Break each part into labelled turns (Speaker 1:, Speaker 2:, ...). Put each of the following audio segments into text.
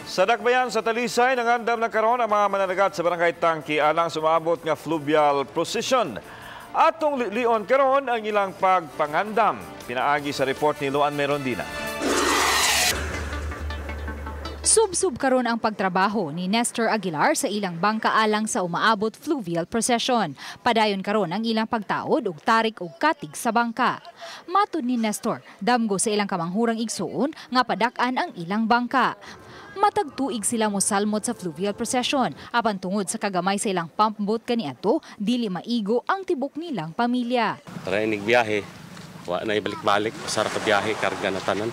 Speaker 1: Sa Dakbayan sa Talisay, nangandam na karon ang mga mananagat sa barangay Tangki alang sumabot nga fluvial procession. Atong lion karon ang ilang pagpangandam. Pinaagi sa report ni Luan Merondina.
Speaker 2: Sub-sub karon ang pagtrabaho ni Nestor Aguilar sa ilang bangka alang sa umaabot fluvial procession. Padayon karon ang ilang pagtaod ug tarik ug katig sa bangka. Matud ni Nestor, damgo sa ilang kamanghurang igsuon nga padak-an ang ilang bangka. Matag tuig sila mosalmot sa fluvial procession apan tungod sa kagamay sa ilang pump boat kaniadto dili maigo ang tibok nilang pamilya.
Speaker 3: Tara inig biyahe, wa na ibalik-balik sa ka biyahe karga na tanan.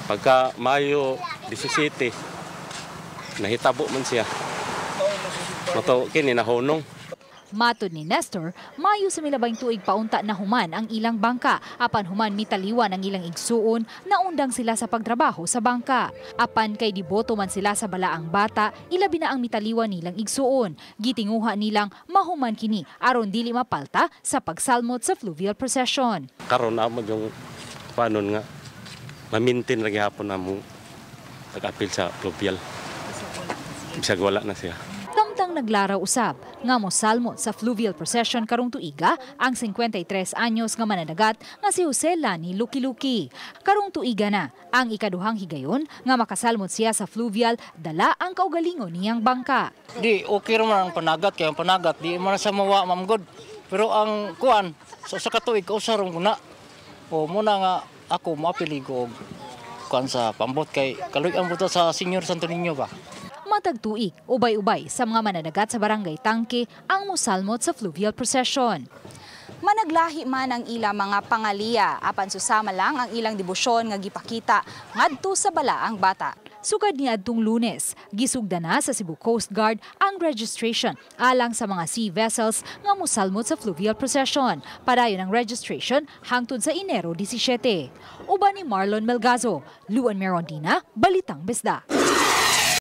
Speaker 3: Pagka Mayo 17 nahitabo man siya. Mato kini nahunong.
Speaker 2: Matod ni Nestor, Mayo sa milabang tuig paunta na human ang ilang bangka. Apan human mitaliwan ang ilang igsuon, naundang sila sa pagtrabaho sa bangka. Apan kay diboto man sila sa balaang bata, ilabi na ang mitaliwan nilang igsuon. Gitinguha nilang mahuman kini aron dili mapalta sa pagsalmot sa fluvial procession.
Speaker 3: Karon amo yung panon nga mamintin lagi hapon namo pag-apil sa fluvial. Bisag wala na siya.
Speaker 2: Tamtang naglaraw usab nga mosalmot sa fluvial procession karong tuiga ang 53 anyos nga mananagat nga si Jose Lani Luki-Luki. Karong tuiga na ang ikaduhang higayon nga makasalmot siya sa fluvial dala ang kaugalingon niyang bangka.
Speaker 4: Di okay ra ang panagat kay ang panagat di man sa mawa mamgod. Pero ang kuan sa katuig kausaron ko na. O muna nga ako mapili ko kuan sa pambot kay kaluy ang buto sa Senior Santo Niño ba.
Speaker 2: Matag tuig, ubay-ubay sa mga mananagat sa barangay Tangki ang mosalmot sa fluvial procession.
Speaker 5: Managlahi man ang ilang mga pangaliya, apan susama lang ang ilang debosyon nga gipakita ngadto sa balaang bata.
Speaker 2: Sugad niadtong Lunes, gisugda na sa Cebu Coast Guard ang registration alang sa mga sea vessels nga mosalmot sa fluvial procession. Padayon ang registration hangtod sa Enero 17. Uban ni Marlon Melgazo, Luan Merondina, Balitang Besda.